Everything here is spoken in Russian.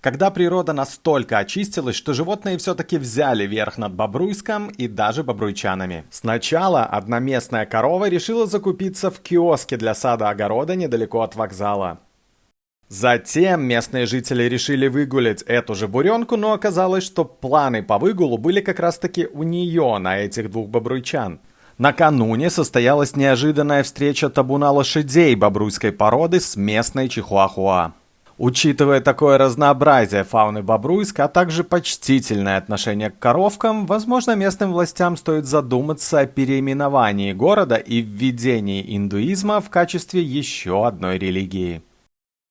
когда природа настолько очистилась, что животные все-таки взяли верх над Бобруйском и даже бобруйчанами. Сначала одна местная корова решила закупиться в киоске для сада-огорода недалеко от вокзала. Затем местные жители решили выгулять эту же буренку, но оказалось, что планы по выгулу были как раз-таки у нее, на этих двух бобруйчан. Накануне состоялась неожиданная встреча табуна лошадей бобруйской породы с местной чихуахуа. Учитывая такое разнообразие фауны Бобруйска, а также почтительное отношение к коровкам, возможно, местным властям стоит задуматься о переименовании города и введении индуизма в качестве еще одной религии.